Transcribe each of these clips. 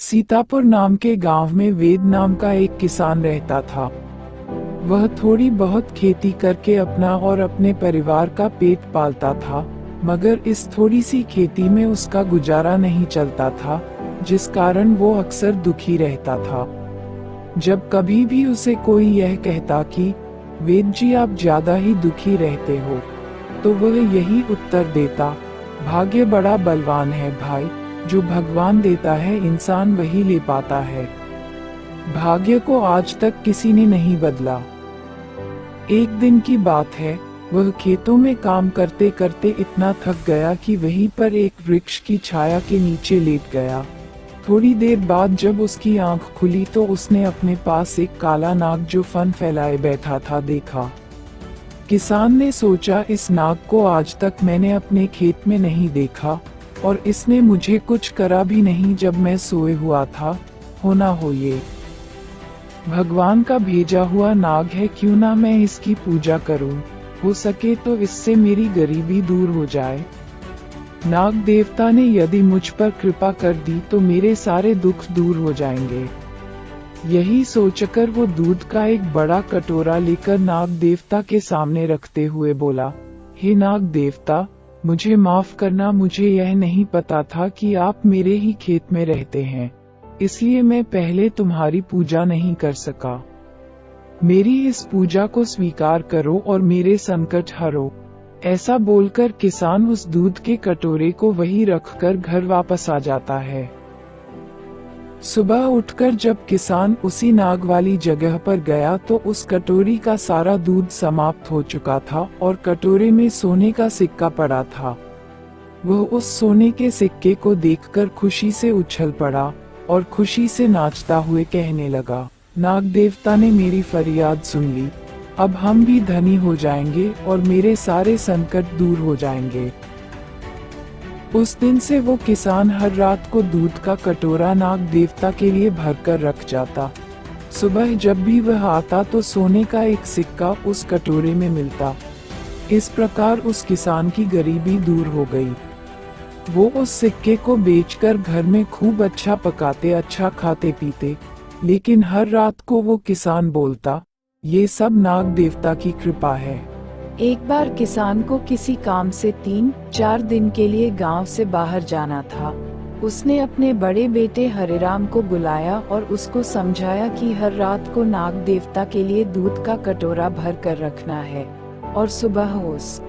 सीतापुर नाम के गांव में वेद नाम का एक किसान रहता था। वह थोड़ी बहुत खेती करके अपना और अपने परिवार का पेट पालता था, मगर इस थोड़ी सी खेती में उसका गुजारा नहीं चलता था, जिस कारण वो अक्सर दुखी रहता था। जब कभी भी उसे कोई यह कहता कि वेद जी आप ज्यादा ही दुखी रहते हो, तो वह यही उत्तर देता, भाग्य बड़ा बलवान है भाई, जो भगवान देता है इंसान वही ले पाता है। भाग्य को आज तक किसी ने नहीं बदला। एक दिन की बात है, वह खेतों में काम करते करते इतना थक गया कि वहीं पर एक वृक्ष की छाया के नीचे लेट गया। थोड़ी देर बाद जब उसकी आंख खुली तो उसने अपने पास एक काला नाग जो फन फैलाए बैठा था देखा। किसान ने सोचा, इस नाग को आज तक मैंने अपने खेत में नहीं देखा और इसने मुझे कुछ करा भी नहीं जब मैं सोए हुआ था, होना हो ये भगवान का भेजा हुआ नाग है, क्यों ना मैं इसकी पूजा करूं, हो सके तो इससे मेरी गरीबी दूर हो जाए। नाग देवता ने यदि मुझ पर कृपा कर दी तो मेरे सारे दुख दूर हो जाएंगे। यही सोचकर वो दूध का एक बड़ा कटोरा लेकर नाग देवता के सामने रखते हुए बोला, हे नाग देवता, मुझे माफ करना, मुझे यह नहीं पता था कि आप मेरे ही खेत में रहते हैं, इसलिए मैं पहले तुम्हारी पूजा नहीं कर सका। मेरी इस पूजा को स्वीकार करो और मेरे संकट हरो। ऐसा बोलकर किसान उस दूध के कटोरे को वहीं रखकर घर वापस आ जाता है। सुबह उठकर जब किसान उसी नाग वाली जगह पर गया तो उस कटोरी का सारा दूध समाप्त हो चुका था और कटोरे में सोने का सिक्का पड़ा था। वह उस सोने के सिक्के को देखकर खुशी से उछल पड़ा और खुशी से नाचता हुए कहने लगा, नाग देवता ने मेरी फरियाद सुन ली, अब हम भी धनी हो जाएंगे और मेरे सारे संकट दूर हो जाएंगे। उस दिन से वो किसान हर रात को दूध का कटोरा नाग देवता के लिए भरकर रख जाता। सुबह जब भी वह आता तो सोने का एक सिक्का उस कटोरे में मिलता। इस प्रकार उस किसान की गरीबी दूर हो गई। वो उस सिक्के को बेचकर घर में खूब अच्छा पकाते, अच्छा खाते पीते, लेकिन हर रात को वो किसान बोलता, ये सब नाग देवता की कृपा है। एक बार किसान को किसी काम से 3-4 दिन के लिए गांव से बाहर जाना था। उसने अपने बड़े बेटे हरिराम को बुलाया और उसको समझाया कि हर रात को नाग देवता के लिए दूध का कटोरा भर कर रखना है और सुबह उस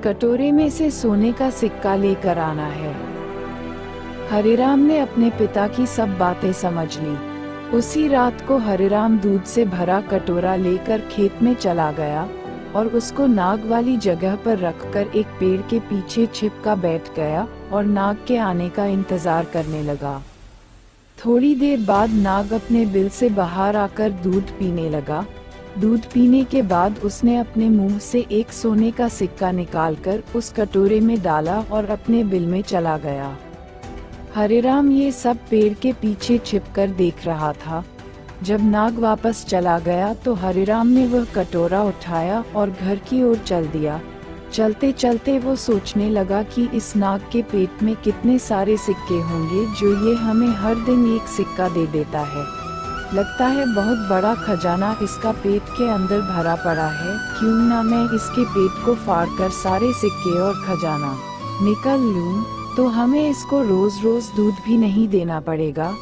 कटोरे में से सोने का सिक्का लेकर आना है। हरिराम ने अपने पिता की सब बातें समझ ली। उसी रात को हरिराम दूध से भरा कटोरा लेकर खेत में चला गया और उसको नाग वाली जगह पर रखकर एक पेड़ के पीछे छिपका बैठ गया और नाग के आने का इंतजार करने लगा। थोड़ी देर बाद नाग अपने बिल से बाहर आकर दूध पीने लगा। दूध पीने के बाद उसने अपने मुंह से एक सोने का सिक्का निकालकर उस कटोरे में डाला और अपने बिल में चला गया। हरिराम ये सब पेड़ के पीछे छिपकर देख रहा था। जब नाग वापस चला गया तो हरिराम ने वह कटोरा उठाया और घर की ओर चल दिया। चलते चलते वो सोचने लगा कि इस नाग के पेट में कितने सारे सिक्के होंगे जो ये हमें हर दिन एक सिक्का दे देता है। लगता है बहुत बड़ा खजाना इसका पेट के अंदर भरा पड़ा है, क्यों ना मैं इसके पेट को फाड़कर सारे सिक्के और खजाना निकाल लूं, तो हमें इसको रोज रोज दूध भी नहीं देना पड़ेगा।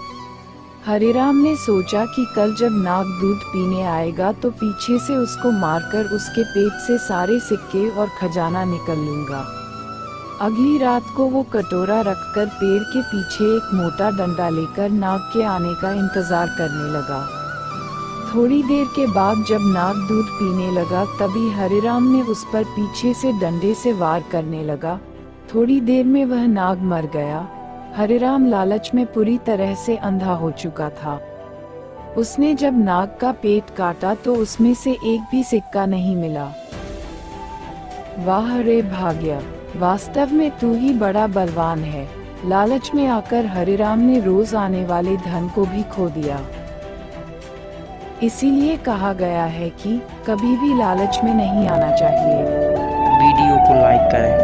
हरिराम ने सोचा कि कल जब नाग दूध पीने आएगा तो पीछे से उसको मारकर उसके पेट से सारे सिक्के और खजाना निकाल लूंगा। अगली रात को वो कटोरा रखकर पेड़ के पीछे एक मोटा डंडा लेकर नाग के आने का इंतजार करने लगा। थोड़ी देर के बाद जब नाग दूध पीने लगा तभी हरिराम ने उस पर पीछे से डंडे से वार करने लगा। थोड़ी देर में वह नाग मर गया। हरिराम लालच में पूरी तरह से अंधा हो चुका था। उसने जब नाग का पेट काटा तो उसमें से एक भी सिक्का नहीं मिला। वाह रे भाग्य, वास्तव में तू ही बड़ा बलवान है। लालच में आकर हरिराम ने रोज आने वाले धन को भी खो दिया। इसीलिए कहा गया है कि कभी भी लालच में नहीं आना चाहिए। वीडियो को लाइक करें।